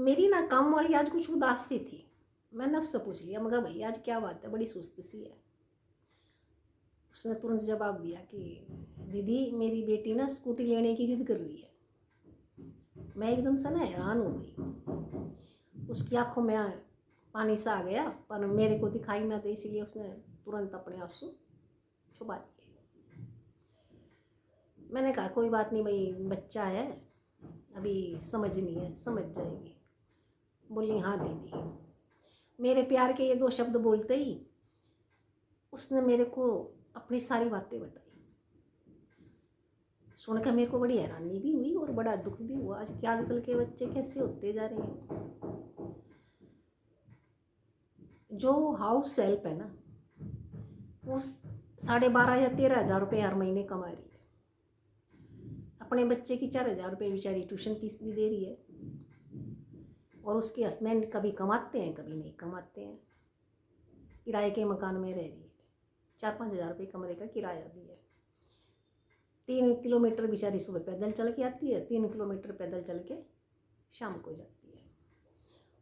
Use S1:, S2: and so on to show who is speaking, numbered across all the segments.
S1: मेरी ना काम वाली आज कुछ उदास सी थी। मैं नफ्स से पूछ लिया, मगर भैया आज क्या बात है, बड़ी सुस्त सी है। उसने तुरंत जवाब दिया कि दीदी मेरी बेटी ना स्कूटी लेने की जिद कर रही है। मैं एकदम से ना हैरान हो गई। उसकी आंखों में पानी सा आ गया, पर मेरे को दिखाई ना दे, इसलिए उसने तुरंत अपने आंसू छुपा लिए। मैंने कहा कोई बात नहीं भाई, बच्चा है, अभी समझ नहीं है, समझ जाएगी। बोली हाँ दीदी। मेरे प्यार के ये दो शब्द बोलते ही उसने मेरे को अपनी सारी बातें बताई। सुनकर मेरे को बड़ी हैरानी भी हुई और बड़ा दुख भी हुआ। आज क्या आजकल के बच्चे कैसे होते जा रहे हैं। जो हाउस हेल्प है ना, वो 12,500 या 13,000 रुपये हर महीने कमा रही है। अपने बच्चे की 4,000 रुपये बेचारी ट्यूशन फीस भी दे रही है। और उसके हस्बैंड कभी कमाते हैं कभी नहीं कमाते हैं। किराए के मकान में रह रही है। 4-5 हज़ार रुपये कमरे का किराया भी है। 3 किलोमीटर बेचारी सुबह पैदल चल के आती है, 3 किलोमीटर पैदल चल के शाम को जाती है।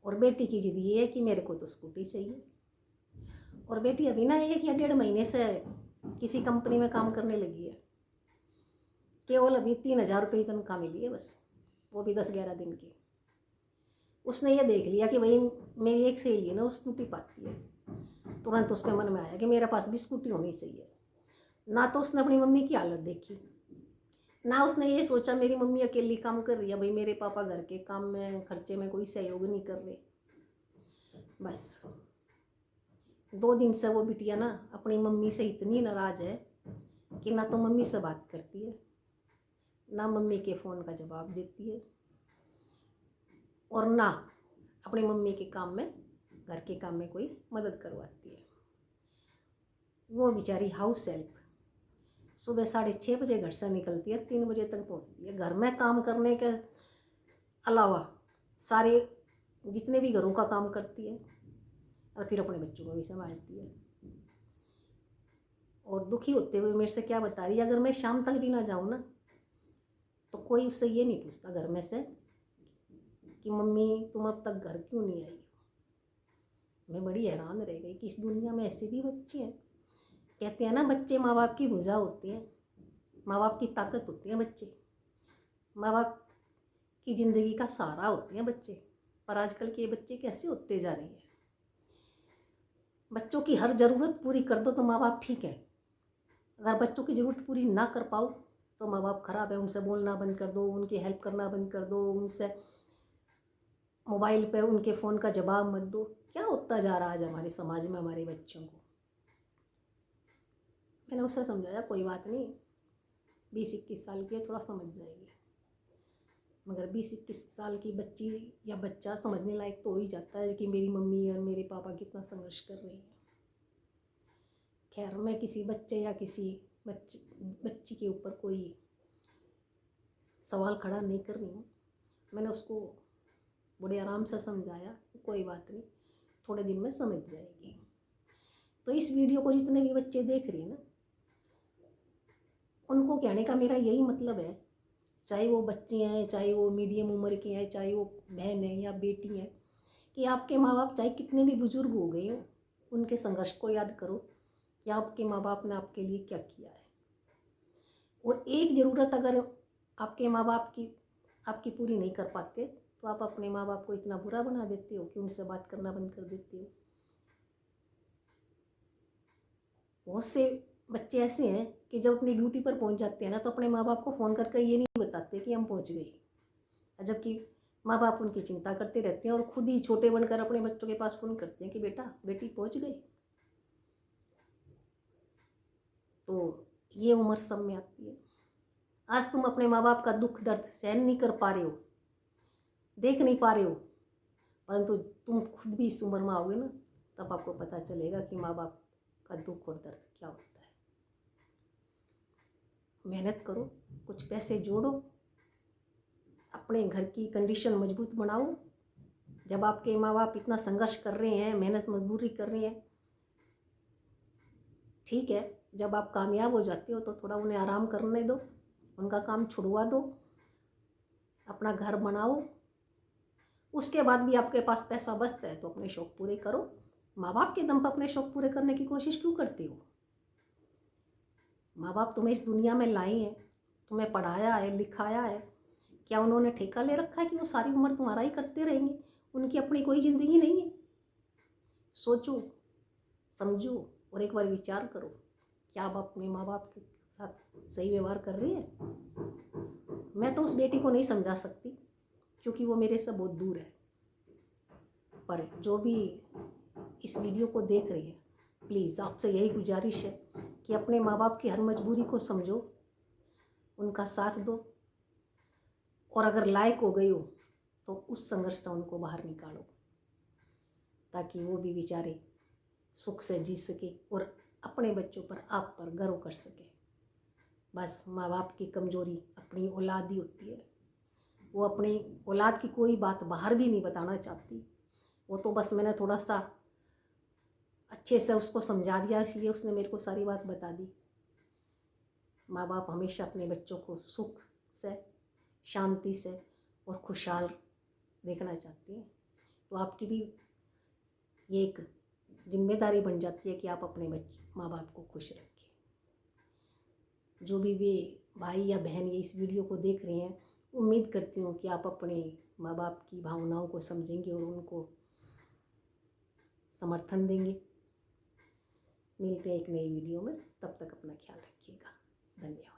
S1: और बेटी की जिद ये है कि मेरे को तो स्कूटी चाहिए। और बेटी अभी ना 1 या 1.5 महीने से किसी कंपनी में काम करने लगी है। केवल अभी 3,000 रुपये की तनख्वाह मिली है बस, वो भी 10-11 दिन की। उसने ये देख लिया कि भाई मेरी एक सहेली है ना, वो स्कूटी पाती है। तुरंत उसके मन में आया कि मेरे पास भी स्कूटी होनी चाहिए। ना तो उसने अपनी मम्मी की हालत देखी, ना उसने ये सोचा मेरी मम्मी अकेली काम कर रही है, भाई मेरे पापा घर के काम में खर्चे में कोई सहयोग नहीं कर रहे। बस 2 दिन से वो बिटिया ना अपनी मम्मी से इतनी नाराज है कि ना तो मम्मी से बात करती है, ना मम्मी के फ़ोन का जवाब देती है, और ना अपनी मम्मी के काम में, घर के काम में कोई मदद करवाती है। वो बेचारी हाउस हेल्प सुबह 6:30 बजे घर से निकलती है, 3 बजे तक पहुंचती है। घर में काम करने के अलावा सारे जितने भी घरों का काम करती है, और फिर अपने बच्चों को भी संभालती है। और दुखी होते हुए मेरे से क्या बता रही है, अगर मैं शाम तक भी ना जाऊँ ना, तो कोई उससे ये नहीं पूछता घर में से कि मम्मी तुम अब तक घर क्यों नहीं आई हो। मैं बड़ी हैरान रह गई कि इस दुनिया में ऐसे भी बच्चे हैं। कहते हैं ना, बच्चे माँ बाप की भुजा होते हैं, माँ बाप की ताकत होती है बच्चे, माँ बाप की ज़िंदगी का सहारा होते हैं बच्चे। पर आजकल के बच्चे कैसे होते जा रहे हैं। बच्चों की हर ज़रूरत पूरी कर दो तो माँ बाप ठीक है, अगर बच्चों की ज़रूरत पूरी ना कर पाओ तो माँ बाप खराब है। उनसे बोलना बंद कर दो, उनकी हेल्प करना बंद कर दो, उनसे मोबाइल पे उनके फ़ोन का जवाब मत दो। क्या होता जा रहा है आज हमारे समाज में हमारे बच्चों को। मैंने उससे समझाया कोई बात नहीं, 20-21 साल की है, थोड़ा समझ जाएगी। मगर 20-21 साल की बच्ची या बच्चा समझने लायक तो हो ही जाता है कि मेरी मम्मी और मेरे पापा कितना संघर्ष कर रहे हैं। खैर, मैं किसी बच्चे या किसी बच्ची के ऊपर कोई सवाल खड़ा नहीं कर रही हूँ। मैंने उसको बड़े आराम से समझाया, कोई बात नहीं, थोड़े दिन में समझ जाएगी। तो इस वीडियो को जितने भी बच्चे देख रहे हैं ना, उनको कहने का मेरा यही मतलब है, चाहे वो बच्चे हैं, चाहे वो मीडियम उम्र के हैं, चाहे वो बहन है या बेटी हैं, कि आपके माँ बाप चाहे कितने भी बुजुर्ग हो गए हो, उनके संघर्ष को याद करो कि आपके माँ बाप ने आपके लिए क्या किया है। और एक ज़रूरत अगर आपके माँ बाप की आपकी पूरी नहीं कर पाते, तो आप अपने माँ बाप को इतना बुरा बना देते हो कि उनसे बात करना बंद कर देते हो। बहुत से बच्चे ऐसे हैं कि जब अपनी ड्यूटी पर पहुंच जाते हैं ना, तो अपने माँ बाप को फ़ोन करके ये नहीं बताते कि हम पहुंच गए, जबकि माँ बाप उनकी चिंता करते रहते हैं और खुद ही छोटे बनकर अपने बच्चों के पास फ़ोन करते हैं कि बेटा बेटी पहुंच गई। तो ये उम्र सब में आती है। आज तुम अपने माँ बाप का दुख दर्द सहन नहीं कर पा रहे हो, देख नहीं पा रहे हो, परंतु तुम खुद भी इस उम्र में आओगे ना, तब आपको पता चलेगा कि माँ बाप का दुख और दर्द क्या होता है। मेहनत करो, कुछ पैसे जोड़ो, अपने घर की कंडीशन मजबूत बनाओ। जब आपके माँ बाप इतना संघर्ष कर रहे हैं, मेहनत मजदूरी कर रहे हैं, ठीक है, जब आप कामयाब हो जाते हो तो थोड़ा उन्हें आराम करने दो, उनका काम छुड़वा दो, अपना घर बनाओ, उसके बाद भी आपके पास पैसा बचता है तो अपने शौक़ पूरे करो। माँ बाप के दम पर अपने शौक़ पूरे करने की कोशिश क्यों करती हो? माँ बाप तुम्हें इस दुनिया में लाए हैं, तुम्हें पढ़ाया है, लिखाया है। क्या उन्होंने ठेका ले रखा है कि वो सारी उम्र तुम्हारा ही करते रहेंगे? उनकी अपनी कोई ज़िंदगी नहीं है। सोचो, समझो और एक बार विचार करो, क्या आप अपने माँ बाप के साथ सही व्यवहार कर रही है? मैं तो उस बेटी को नहीं समझा सकती क्योंकि वो मेरे से बहुत दूर है, पर जो भी इस वीडियो को देख रही है, प्लीज़ आपसे यही गुजारिश है कि अपने माँ बाप की हर मजबूरी को समझो, उनका साथ दो, और अगर लायक हो गई हो तो उस संघर्ष से उनको बाहर निकालो, ताकि वो भी बेचारे सुख से जी सके और अपने बच्चों पर, आप पर गर्व कर सके। बस माँ बाप की कमज़ोरी अपनी औलाद ही होती है। वो अपनी औलाद की कोई बात बाहर भी नहीं बताना चाहती। वो तो बस मैंने थोड़ा सा अच्छे से उसको समझा दिया, इसलिए उसने मेरे को सारी बात बता दी। माँ बाप हमेशा अपने बच्चों को सुख से, शांति से और खुशहाल देखना चाहती हैं। तो आपकी भी ये एक जिम्मेदारी बन जाती है कि आप अपने माँ बाप को खुश रखें। जो भी वे भाई या बहन ये इस वीडियो को देख रहे हैं, उम्मीद करती हूँ कि आप अपने माँ बाप की भावनाओं को समझेंगे और उनको समर्थन देंगे। मिलते हैं एक नई वीडियो में, तब तक अपना ख्याल रखिएगा। धन्यवाद।